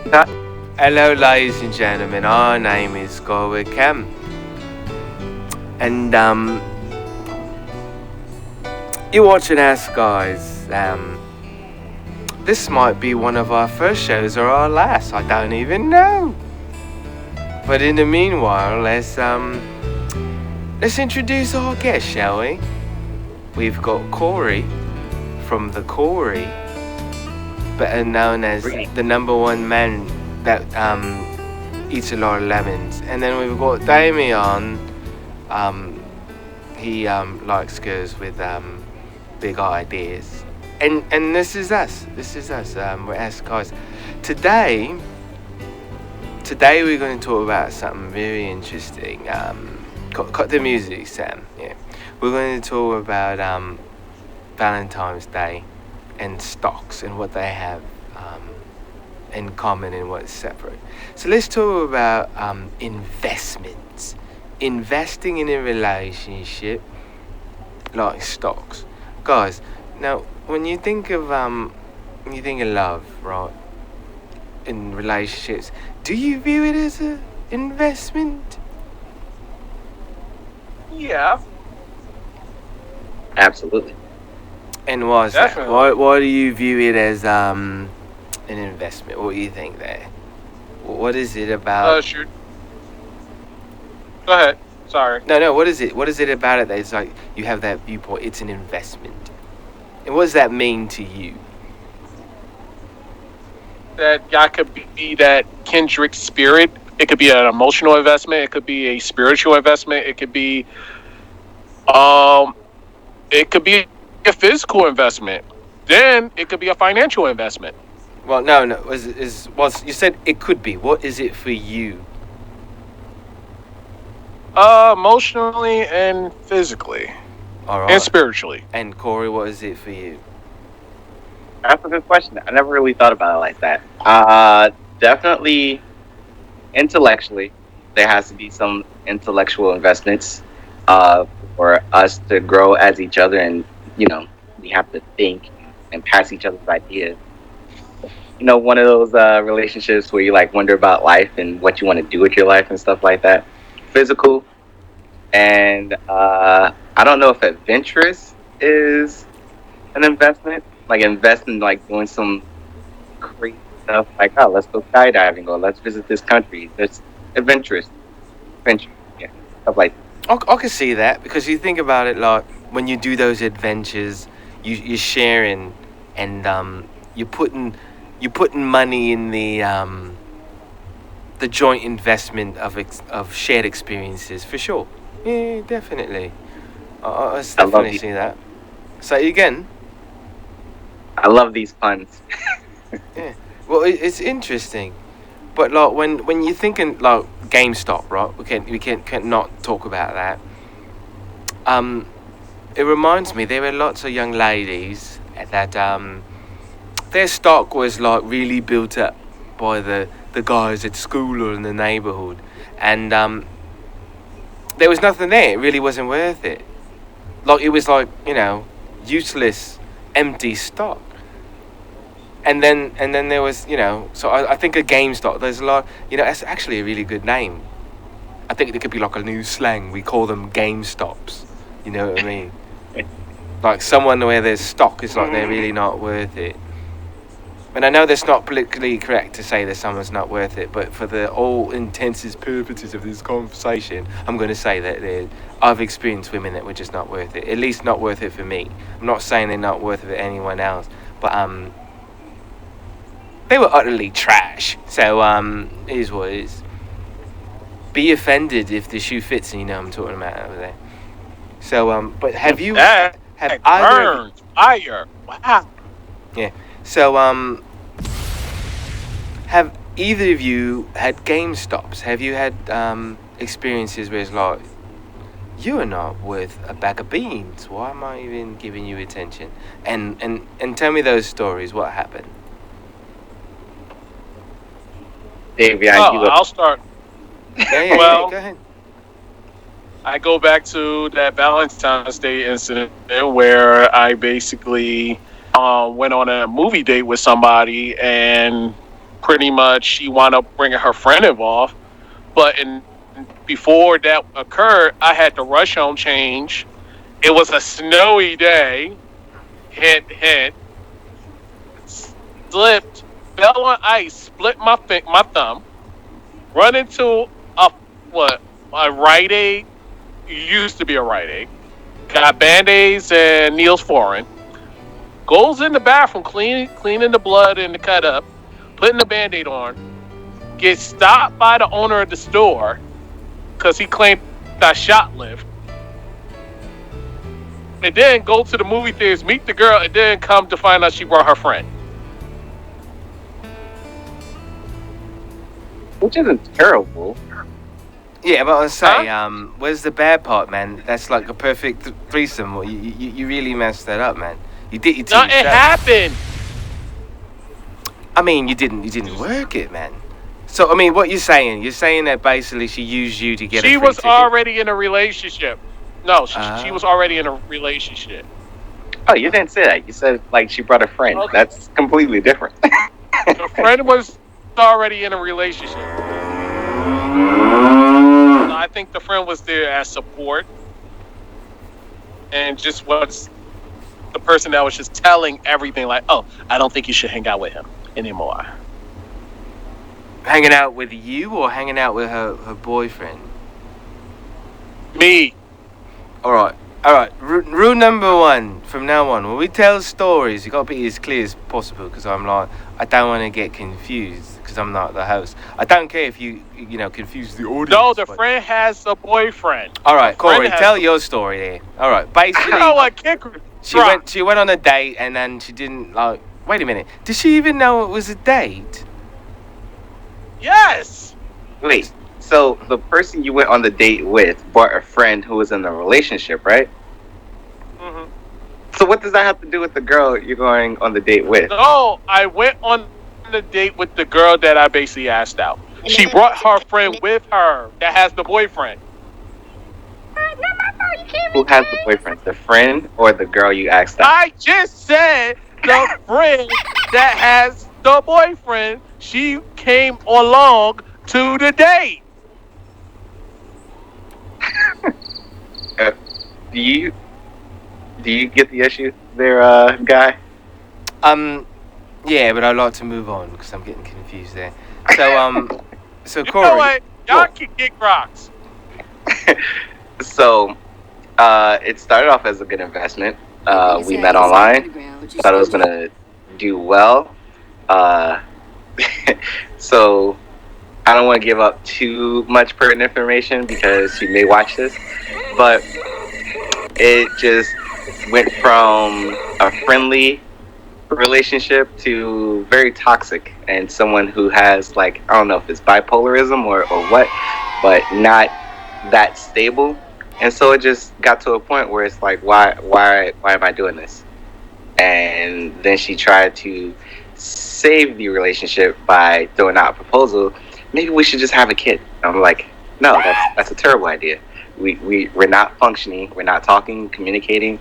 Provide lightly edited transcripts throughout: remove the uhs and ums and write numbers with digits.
That Hello, ladies and gentlemen. Our name is Whitcam, and you're watching us, guys. This might be one of our first shows or our last. I don't even know. But in the meanwhile, let's introduce our guest, shall we? We've got Corey from the Corey, better known as the number one man that eats a lot of lemons. And then we've got Damien. He likes girls with big ideas. And this is us. We're us guys. Today we're going to talk about something very interesting. Cut the music, Sam. Yeah, we're going to talk about Valentine's Day and stocks and what they have in common and what's separate. So let's talk about investments. Investing in a relationship like stocks. Guys, now when you think of love, right? In relationships, do you view it as an investment? yeah, Absolutely. And why is that? definitely. Why do you view it as an investment? What do you think there? What is it about? Shoot. Go ahead. Sorry. No. What is it? What is it about it that it's like you have that viewpoint? It's an investment. And what does that mean to you? That could be that kindred spirit. It could be an emotional investment. It could be a spiritual investment. Um, it could be a physical investment. Then it could be a financial investment. Well, no. Was you said it could be? What is it for you? Emotionally and physically All and right. spiritually. And Corey, what is it for you? That's a good question. I never really thought about it like that. Definitely intellectually, there has to be some intellectual investments uh, for us to grow as each other, and we have to think and pass each other's ideas. One of those relationships where you like wonder about life and what you want to do with your life and stuff like that. Physical, and I don't know if adventurous is an investment. Like invest in like doing some crazy stuff, like let's go skydiving or let's visit this country. That's adventurous, adventure, yeah, stuff like I can see that because you think about it like when you do those adventures, you're sharing and you're putting money in the joint investment of shared experiences for sure. Yeah, definitely. I I love definitely these. see that. Say it again. I love these puns. Yeah. Well, it's interesting, but like when you're thinking like GameStop, right? We can't not talk about that. Um, it reminds me there were lots of young ladies that their stock was like really built up by the guys at school or in the neighborhood, and there was nothing there. It really wasn't worth it. Like it was like useless, empty stock. And then there was so I think a GameStop. There's a lot. It's actually a really good name. I think it could be like a new slang. We call them GameStops. You know what I mean? Like someone where there's stock is like they're really not worth it. And I know that's not politically correct to say that someone's not worth it, but for the all intents and purposes of this conversation, I'm going to say that I've experienced women that were just not worth it. At least not worth it for me. I'm not saying they're not worth it for anyone else, but they were utterly trash. So it is what it is. Be offended if the shoe fits, and I'm talking about over there. So but have That either of burns fire. Wow. yeah. So have either of you had GameStops? Have you had experiences where it's like you are not worth a bag of beans? Why am I even giving you attention? And tell me those stories. What happened? Dave, behind Oh, you. I'll start. Yeah. Well, Go ahead. I go back to that Valentine's Day incident where I basically went on a movie date with somebody, and pretty much she wound up bringing her friend involved. But before that occurred, I had to rush home, change. It was a snowy day. Hint, hint. Slipped, fell on ice, split my thumb. Run into a Rite Aid. Used to be a Rite Aid. Got Band-Aids and Neil's Foreign. Goes in the bathroom, cleaning the blood and the cut up, putting the Band-Aid on. Gets stopped by the owner of the store because he claimed that shoplift. And then go to the movie theaters, meet the girl, and then come to find out she brought her friend. Which isn't terrible. Yeah, but I say, where's the bad part, man? That's like a perfect threesome. You really messed that up, man. You did. You No, it happened. I mean, you didn't work it, man. So, I mean, what you're saying that basically she used you to get. She a free was ticket. already in a relationship. No, she was already in a relationship. Oh, you didn't say that. You said like she brought a friend. Okay. That's completely different. The friend was already in a relationship. I think the friend was there as support, and just was the person that was just telling everything. Like, oh, I don't think you should hang out with him anymore. Hanging out with you or hanging out with her boyfriend? Me. All right. Rule number 1 from now on: when we tell stories, you gotta be as clear as possible. Because I don't want to get confused. Because I'm not the host. I don't care if you confuse the audience. No, the friend has a boyfriend. All right, Corey, tell your story there. All right, basically, she went on a date and then she didn't like. Wait a minute, did she even know it was a date? Yes. Wait, so the person you went on the date with brought a friend who was in a relationship, right? Mm-hmm. So what does that have to do with the girl you're going on the date with? No, I went on the date with the girl that I basically asked out. She brought her friend with her that has the boyfriend. Who has the boyfriend? The friend or the girl you asked out? I just said the friend that has the boyfriend. She came along to the date. Do you get the issue there, guy? Yeah, but I'd like to move on because I'm getting confused there. So You Corey, know what? Y'all can kick rocks. So, it started off as a good investment. We met online. Thought it was gonna do well. So, I don't want to give up too much pertinent information because she may watch this, but it just went from a friendly relationship to very toxic, and someone who has, like, I don't know if it's bipolarism or what, but not that stable. And so it just got to a point where it's like, why am I doing this? And then she tried to save the relationship by throwing out a proposal. Maybe we should just have a kid. I'm like, no, that's a terrible idea. We're not functioning, we're not talking, communicating,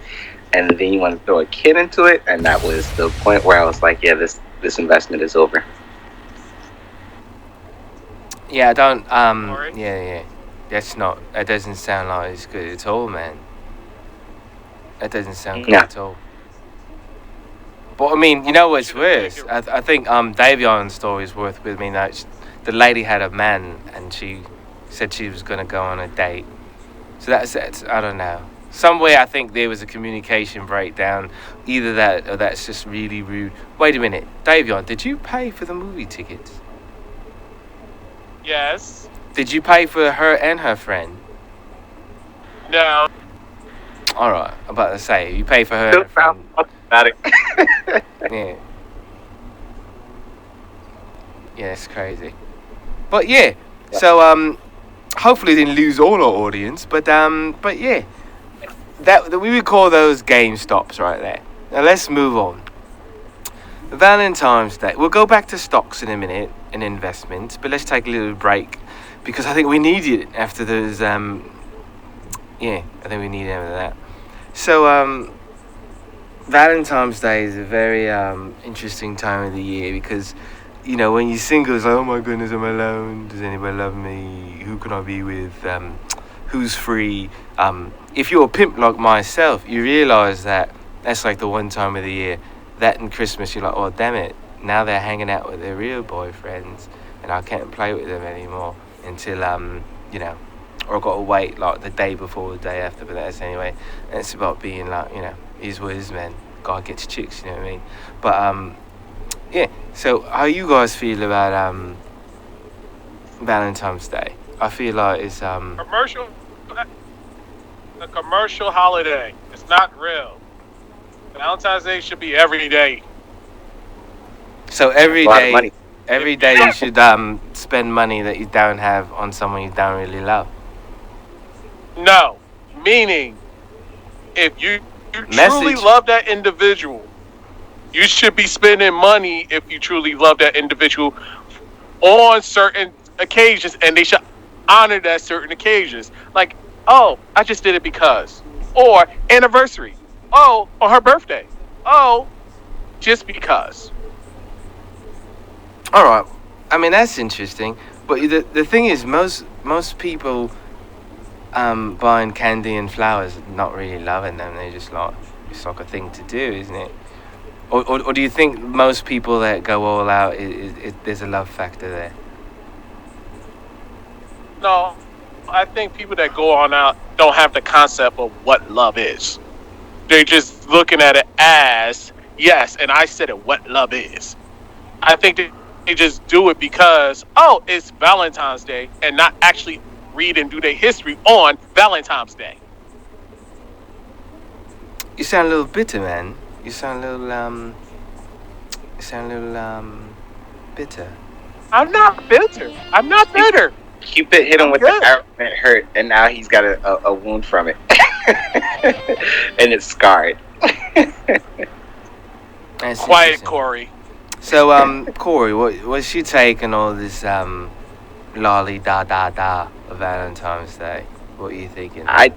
and then you want to throw a kid into it, and that was the point where I was like, yeah, this investment is over. yeah, I don't. Corey? Yeah. That doesn't sound like it's good at all, man. That doesn't sound good at all. But I mean, you know what's worse? I think Davion's story is worth with me. That the lady had a man and she said she was gonna go on a date. So that's I don't know. Somewhere I think there was a communication breakdown. Either that or that's just really rude. Wait a minute, Davion, did you pay for the movie tickets? Yes. Did you pay for her and her friend? No. All right, I'm about to say you pay for her. Still And her friend. problematic. Yeah. Yeah, it's crazy. But yeah, so hopefully didn't lose all our audience, but yeah, that we would call those game stops right there. Now let's move on. Valentine's Day. We'll go back to stocks in a minute and investments, but let's take a little break because I think we need it after those. Yeah, I think we need it after that. So Valentine's Day is a very interesting time of the year because you know, when you're single, it's like, oh my goodness, I'm alone. Does anybody love me? Who can I be with? Who's free? If you're a pimp like myself, you realise that that's like the one time of the year. That and Christmas, you're like, oh damn it, now they're hanging out with their real boyfriends, and I can't play with them anymore until you know, or I've got to wait like the day before, the day after. But that's anyway. And it's about being like, you know, is what is, man. God gets chicks, you know what I mean? But yeah. So how you guys feel about Valentine's Day? I feel like it's Commercial, a commercial holiday. It's not real. Valentine's Day should be every day. so A lot of money. every day you should spend money that you don't have on someone you don't really love. No, meaning if you truly Message. love that individual, you should be spending money if you truly love that individual on certain occasions, and they should honor that certain occasions. Like, oh, I just did it because, or anniversary. Oh, on her birthday. Oh, just because. All right. I mean that's interesting, but the thing is, most people buying candy and flowers, not really loving them. They just like, it's like a thing to do, isn't it? Or do you think most people that go all out, there's a love factor there? No, I think people that go on out don't have the concept of what love is. They're just looking at it as, yes, and I said it, what love is. I think they just do it because, oh, it's Valentine's Day, and not actually read and do their history on Valentine's Day. You sound a little bitter, man. You sound a little bitter. I'm not bitter. I'm not bitter. Cupid hit him with Good. the arrow and it hurt, and now he's got a wound from it. And it's scarred. That's Quiet, interesting. Corey. So, Corey, what's your take on all this lolly da da da of Valentine's Day? What are you thinking? I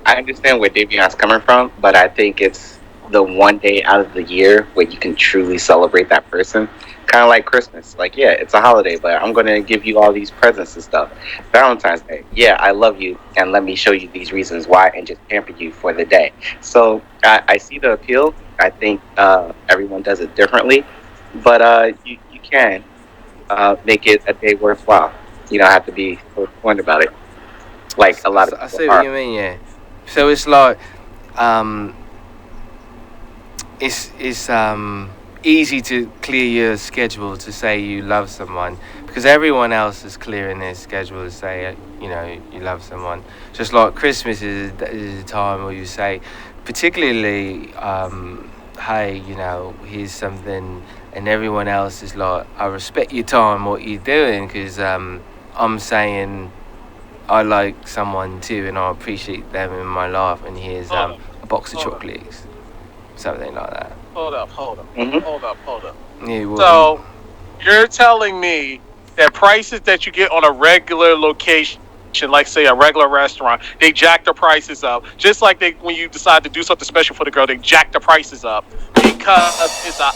understand where Davion's coming from, but I think it's the one day out of the year where you can truly celebrate that person. Kind of like Christmas. Like, yeah, it's a holiday, but I'm going to give you all these presents and stuff. Valentine's Day, yeah, I love you, and let me show you these reasons why, and just pamper you for the day. So I see the appeal. I think everyone does it differently, but you can make it a day worthwhile. You don't have to be so point about it, like a lot of I people see what are. you mean, yeah. So it's like, um, it's easy to clear your schedule to say you love someone because everyone else is clearing their schedule to say, you know, you love someone. Just like Christmas is a time where you say, particularly, hey, you know, here's something, and everyone else is like, I respect your time, what you're doing, because I'm saying I like someone too, and I appreciate them in my life, and here's Hold up. a box of Hold up. chocolates, something like that. Hold up. Mhm. Hold up. Yeah, well, So, you're telling me that prices that you get on a regular location, like say a regular restaurant, they jack the prices up. Just like they, when you decide to do something special for the girl, they jack the prices up because it's a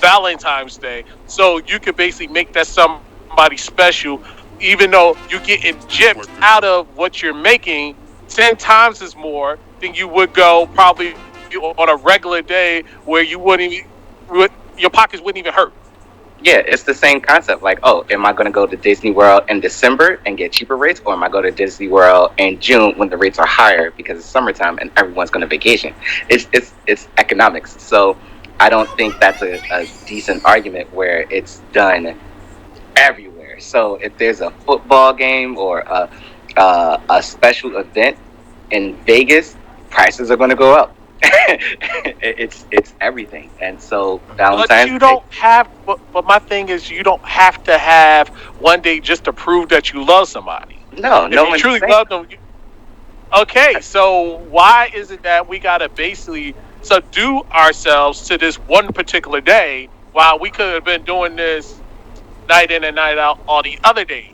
Valentine's Day. So you could basically make that somebody special, even though you're getting gypped out of what you're making 10 times as more than you would go probably on a regular day where you wouldn't even, your pockets wouldn't even hurt. Yeah, it's the same concept. Like, oh, am I going to go to Disney World in December and get cheaper rates, or am I going to Disney World in June when the rates are higher because it's summertime and everyone's going to vacation? It's economics. So I don't think that's a decent argument where it's done everywhere. So if there's a football game or a special event in Vegas, prices are going to go up. It's everything, and so But Valentine's you Day. don't have, but my thing is, you don't have to have one day just to prove that you love somebody. No, If no you one's truly saying love them, okay, so why is it that we gotta basically subdue ourselves to this one particular day while we could have been doing this night in and night out all the other days?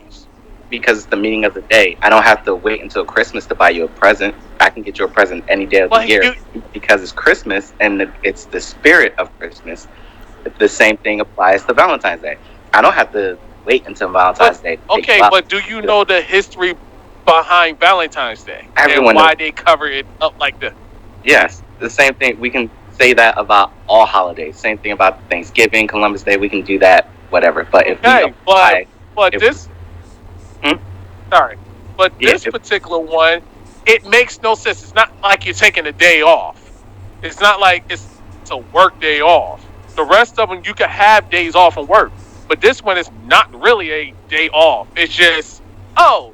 because it's the meaning of the day. I don't have to wait until Christmas to buy you a present. I can get you a present any day of the Well, year because it's Christmas and it's the spirit of Christmas. The same thing applies to Valentine's Day. I don't have to wait until Valentine's Day. Okay, but do you know the history behind Valentine's Day Everyone and why knows. they cover it up like this? Yes, the same thing. We can say that about all holidays. Same thing about Thanksgiving, Columbus Day. We can do that, whatever. But if we apply, but if, this, Hmm? sorry, but Yeah, this particular one, it makes no sense. It's not like you're taking a day off. It's not like it's a work day off. The rest of them you can have days off and work, but this one is not really a day off. It's just, oh,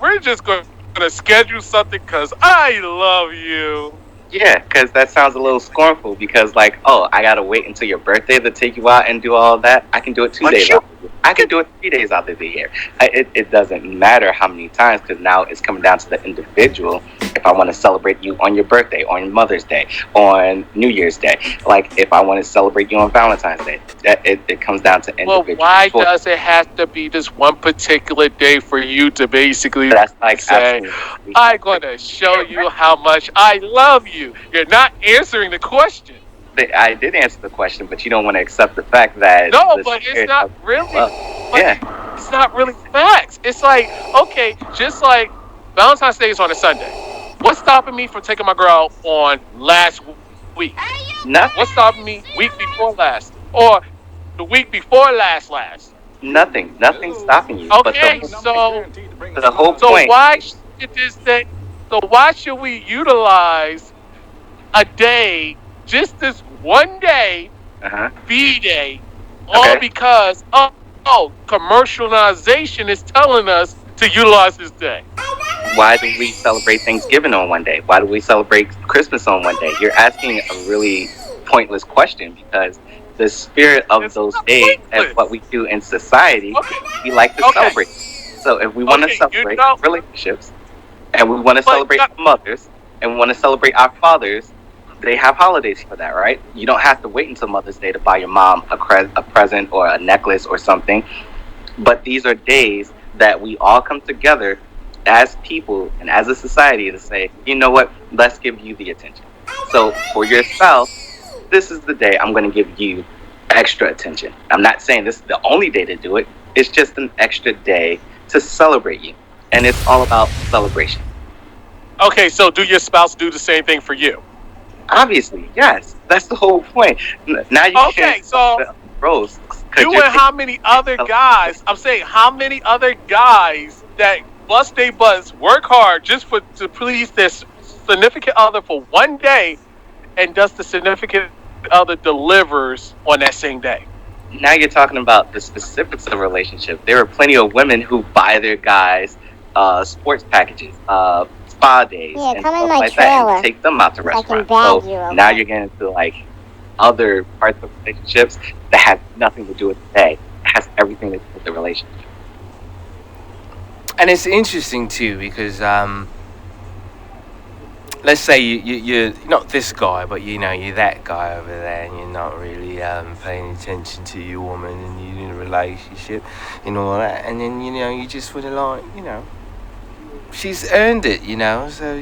we're just going to schedule something because I love you. yeah, because that sounds a little scornful. Because like, oh, I gotta wait until your birthday to take you out and do all that. I can do it 2 days out. I can do it 3 days out of the year. It doesn't matter how many times, because now it's coming down to the individual. If I want to celebrate you on your birthday, on Mother's Day, on New Year's Day, like if I want to celebrate you on Valentine's Day, it comes down to individual. Well, why does it have to be this one particular day for you to basically say, I'm going to show you how much I love you? You're not answering the question. I did answer the question, but you don't want to accept the fact that no, but it's not really. Yeah, it's not really facts. It's like, okay, just like Valentine's Day is on a Sunday. What's stopping me from taking my girl out on last week? Nothing. What's stopping me week before last or the week before last? Nothing. Nothing's stopping you. Okay, but the whole point. So why should this day? So why should we utilize a day? Just this one day, V-Day, all because commercialization is telling us to utilize this day. Why do we celebrate Thanksgiving on one day? Why do we celebrate Christmas on one day? You're asking a really pointless question, because the spirit of those days and what we do in society, we like to celebrate. So if we want to celebrate relationships, and we want to celebrate our mothers, and we want to celebrate our fathers, they have holidays for that, right? You don't have to wait until Mother's Day to buy your mom a present or a necklace or something. But these are days that we all come together as people and as a society to say, you know what, let's give you the attention. So for your spouse, this is the day I'm going to give you extra attention. I'm not saying this is the only day to do it. It's just an extra day to celebrate you. And it's all about celebration. Okay, so do your spouse do the same thing for you? Obviously, yes. That's the whole point. Now you can't so Rose. You and how many other guys? I'm saying how many other guys that bust their butts, work hard just to please their significant other for one day, and does the significant other delivers on that same day? Now you're talking about the specifics of a relationship. There are plenty of women who buy their guys sports packages, spa days, and stuff like that, and take them out to restaurants. So now you're getting into like other parts of relationships that have nothing to do with the day. It has everything to do with the relationship. And it's interesting too, because let's say you're not this guy, but you know you're that guy over there, and you're not really paying attention to your woman, and you're in a relationship and all that, and then you just would have she's earned it, so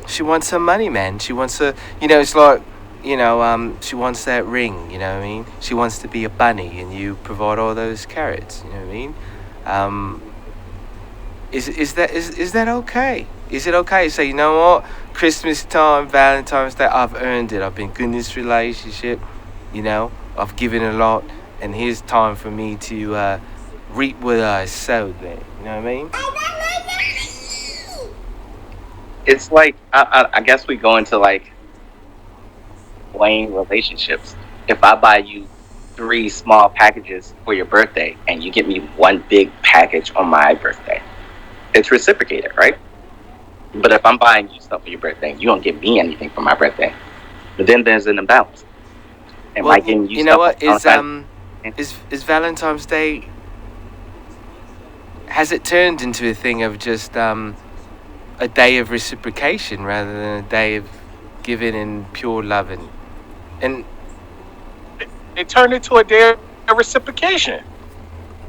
she wants her money, man. She wants her, it's like, she wants that ring, you know what I mean? She wants to be a bunny, and you provide all those carrots, you know what I mean? Is that okay? Is it okay to say, you know what, Christmas time, Valentine's Day, I've earned it. I've been good in this relationship, I've given a lot, and here's time for me to reap what I sowed there. You know what I mean? It's like, I guess we go into like playing relationships. If I buy you 3 small packages for your birthday and you get me 1 big package on my birthday, it's reciprocated, right? But if I'm buying you stuff for your birthday, you don't give me anything for my birthday. But then there's an imbalance. Am I getting you stuff? You know what? Is Valentine's Day, has it turned into a thing of just a day of reciprocation rather than a day of giving and pure loving? And it turned into a day of reciprocation.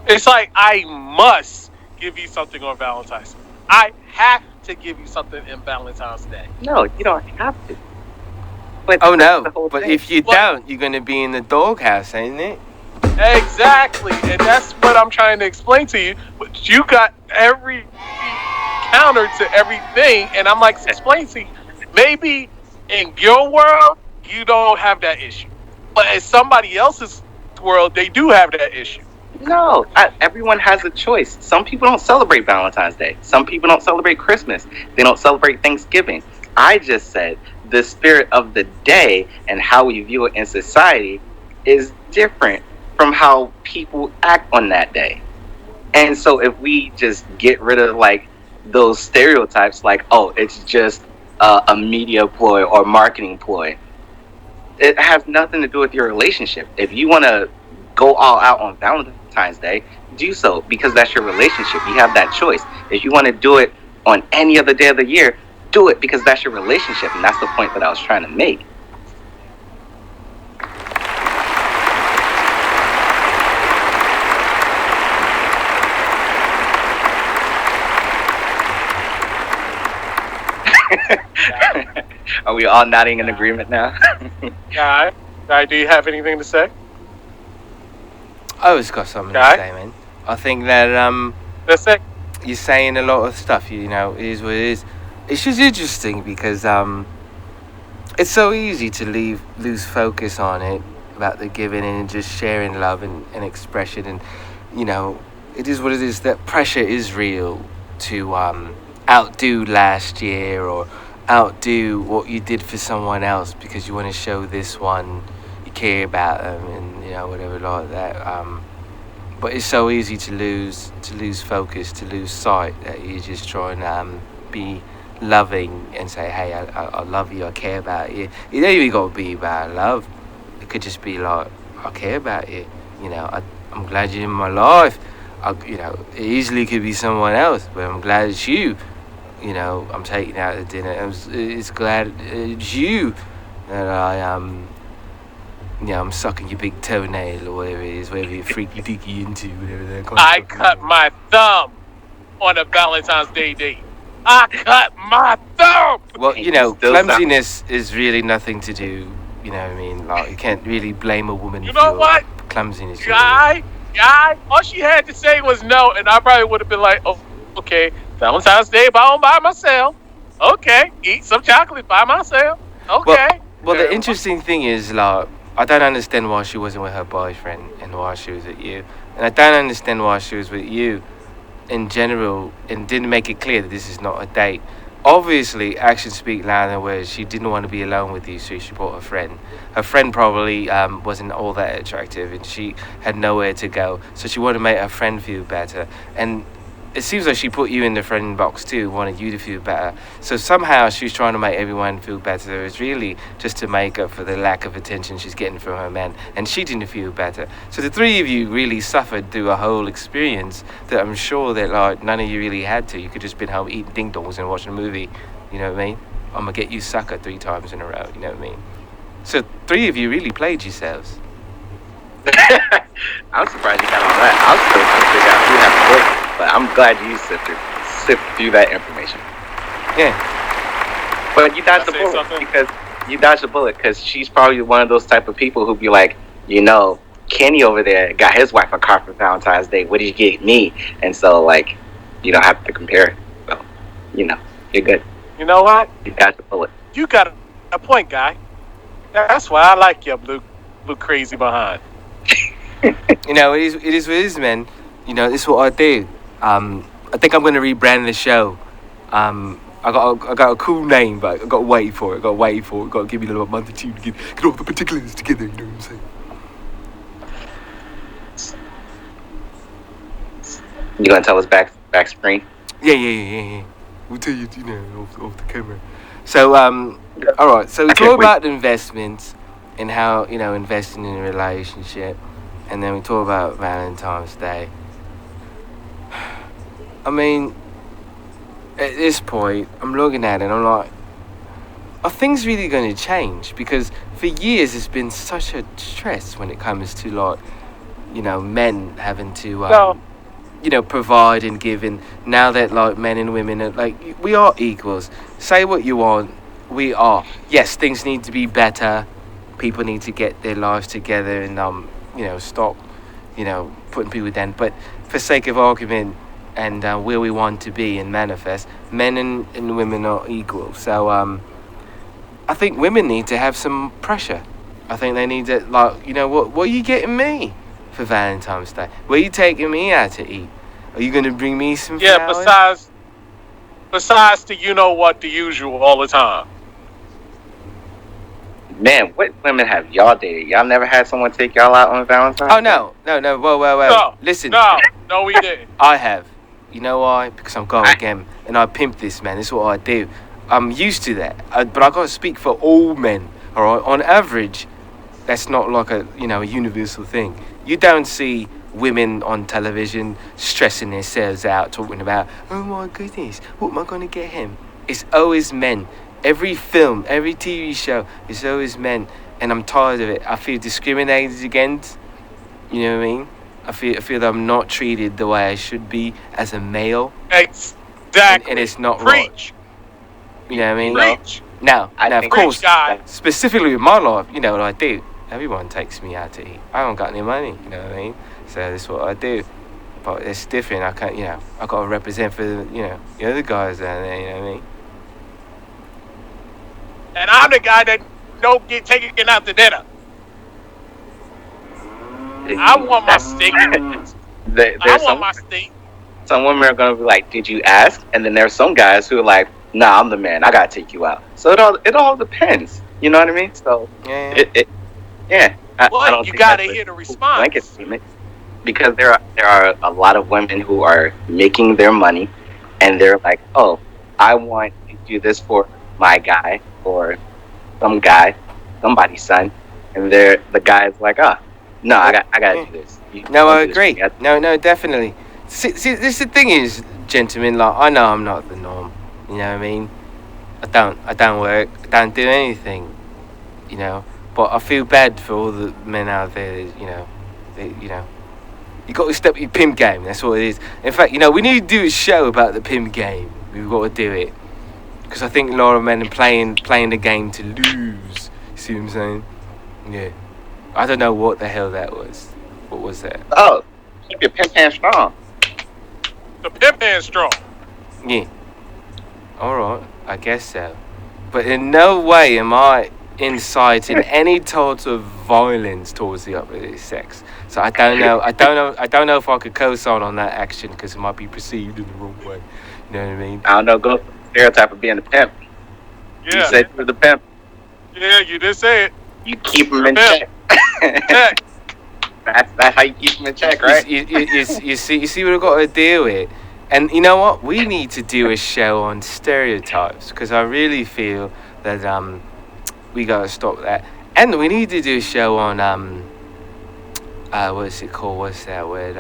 It's like, I must give you something on Valentine's Day. I have to give you something in Valentine's Day. No, you don't have to. But but if you don't, you're going to be in the doghouse, ain't it? Exactly, and that's what I'm trying to explain to you. But you got every counter to everything, and I'm like, explain to you. Maybe in your world you don't have that issue, but in somebody else's world they do have that issue. No, everyone has a choice. Some people don't celebrate Valentine's Day. Some people don't celebrate Christmas. They don't celebrate Thanksgiving. I just said the spirit of the day and how we view it in society is different from how people act on that day. And so if we just get rid of like those stereotypes, like, oh, it's just a media ploy or marketing ploy, it has nothing to do with your relationship. If you want to go all out on Valentine's Day, do so, because that's your relationship. You have that choice. If you want to do it on any other day of the year, do it, because that's your relationship. And that's the point that I was trying to make. Are we all nodding in agreement now? Guy, do you have anything to say? I always got something to Guy? say, man. I think that That's it. you're saying a lot of stuff. You know, it is what it is. It's just interesting because it's so easy to lose focus on it about the giving and just sharing love and expression, and you know, it is what it is. That pressure is real to outdo last year or outdo what you did for someone else because you want to show this one you care about them and you know whatever like that. But it's so easy to lose focus, to lose sight that you're just trying to be loving and say, hey, I love you, I care about you. You don't even got to be about love. It could just be like, I care about you. You know, I'm glad you're in my life. You know, it easily could be someone else, but I'm glad it's you. You know, I'm taking out to dinner. It's glad it's you that you know, I'm sucking your big toenail or whatever it is, whatever you're freaky deaky into, whatever that I cut my thumb on a Valentine's Day date. I cut my thumb. Well, you know, Still clumsiness is really nothing to do. You know what I mean? Like, you can't really blame a woman You for know what? clumsiness. Guy, all she had to say was no, and I probably would have been like, oh, okay, Valentine's Day by myself. Okay, eat some chocolate by myself. Okay. Well, the interesting thing is, like, I don't understand why she wasn't with her boyfriend and why she was with you. And I don't understand why she was with you in general and didn't make it clear that this is not a date. Obviously, actions speak louder than words. She didn't want to be alone with you, so she brought her friend. Her friend probably wasn't all that attractive and she had nowhere to go, so she wanted to make her friend feel better. And it seems like she put you in the friend box too, wanted you to feel better. So somehow she's trying to make everyone feel better. It's really just to make up for the lack of attention she's getting from her man. And she didn't feel better. So the three of you really suffered through a whole experience that I'm sure that like none of you really had to. You could just been home eating ding dongs and watching a movie. You know what I mean? I'm gonna get you sucker 3 times in a row. You know what I mean? So 3 of you really played yourselves. I'm surprised you got all that. I was still trying to figure out who had the book, but I'm glad you sifted through that information. Yeah. But you dodged the Can I say bullet something? because you dodged the bullet because she's probably one of those type of people who'd be like, you know, Kenny over there got his wife a car for Valentine's Day. What did you get me? And so like, you don't have to compare it. So, you know, you're good. You know what? You dodged the bullet. You got a point, Guy. That's why I like your blue crazy behind. You know, it is what it is, man. You know, this is what I do. I think I'm gonna rebrand the show. I got a cool name, but I got to wait for it. Got to give me a little month or two to get all the particulars together. You know what I'm saying? You gonna tell us back screen? Yeah. We'll tell you, you know, off the camera. So, all right. So we Okay, talk wait. about investments and how, you know, investing in a relationship, and then we talk about Valentine's Day. I mean, at this point, I'm looking at it and I'm like, are things really going to change? Because for years it's been such a stress when it comes to, like, you know, men having to, No. you know, provide and give. And now that, like, men and women are, like, we are equals. Say what you want, we are. Yes, things need to be better. People need to get their lives together and, you know, stop putting people down. But for sake of argument and where we want to be and manifest, men and women are equal. So I think women need to have some pressure. I think they need to, what are you getting me for Valentine's Day? Where are you taking me out to eat? Are you going to bring me some flowers? Besides the the usual all the time. Man, what women have y'all dated? Y'all never had someone take y'all out on Valentine's? Oh, no. Whoa. No, Listen. No, we didn't. I have. You know why? Because I'm Whitcam and I pimp this, man. This is what I do. I'm used to that. But I got to speak for all men, all right? On average, that's not like a universal thing. You don't see women on television stressing themselves out, talking about, oh my goodness, what am I going to get him? It's always men. Every film, every TV show, it's always men. And I'm tired of it. I feel discriminated against. You know what I mean? I feel that I'm not treated the way I should be as a male. Exactly. And it's not Preach. Right. You know what I mean? Preach. Now, of course, guy. specifically with my life, you know what I do. Everyone takes me out to eat. I don't got any money, you know what I mean? So that's what I do. But it's different. I can't, I got to represent for, the other guys down there, you know what I mean? And I'm the guy that don't get taken out to dinner. I want my steak. I want my steak. Some women are going to be like, did you ask? And then there's some guys who are like, nah, I'm the man. I got to take you out. So it all depends. You know what I mean? So, yeah. I don't you got to hear the response. Blanket statement. Because there are a lot of women who are making their money and they're like, oh, I want to do this for my guy or some guy, somebody's son. And the guy's like, no, I got to do this. I agree. No, definitely. See, this the thing is, gentlemen, like, I know I'm not the norm. You know what I mean? I don't work. I don't do anything. But I feel bad for all the men out there. You got to step your pimp game. That's what it is. In fact, we need to do a show about the pimp game. We've got to do it because I think a lot of men are playing the game to lose. You see what I'm saying? Yeah. I don't know what the hell that was. What was that? Oh, keep your pimp hand strong. The pimp hand strong. Yeah. Alright, I guess so. But in no way am I inciting any sort of violence towards the opposite sex. So I don't know if I could co-sign on that action because it might be perceived in the wrong way. You know what I mean? I don't know, go for the stereotype of being a pimp. Yeah. You said you're the pimp. Yeah, you did say it. You keep them in check. That's how you keep them in check, right? You see what I've got to deal with. And you know what? We need to do a show on stereotypes because I really feel that we got to stop that. And we need to do a show on what's it called? What's that word?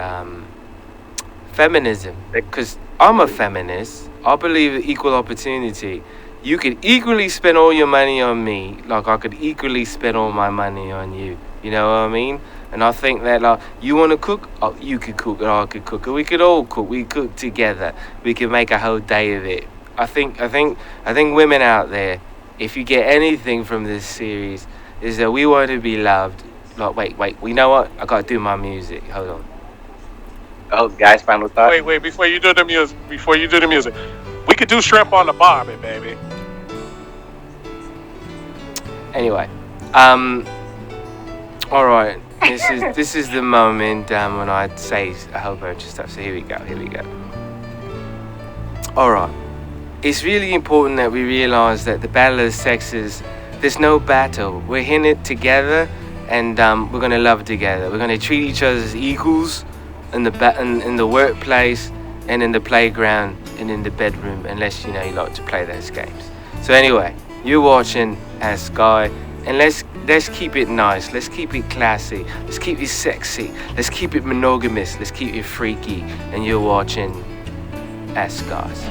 Feminism. Because I'm a feminist. I believe in equal opportunity. You could equally spend all your money on me, like I could equally spend all my money on you. You know what I mean? And I think that you want to cook, you could cook, and I could cook, and we could all cook. We cook together. We can make a whole day of it. I think women out there, if you get anything from this series, is that we want to be loved. Like, wait. You know what? I gotta do my music. Hold on. Oh, guys, final thought. Wait. Before you do the music, we could do shrimp on the barbie, baby. Anyway, all right. This is the moment when I'd say a whole bunch of stuff. So here we go. All right. It's really important that we realise that the battle of the sexes, there's no battle. We're in it together, and we're gonna love together. We're gonna treat each other as equals in the workplace, and in the playground, and in the bedroom, unless you like to play those games. So anyway, you're watching Ask Guy, and let's keep it nice. Let's keep it classy. Let's keep it sexy. Let's keep it monogamous. Let's keep it freaky. And you're watching Ask Guys.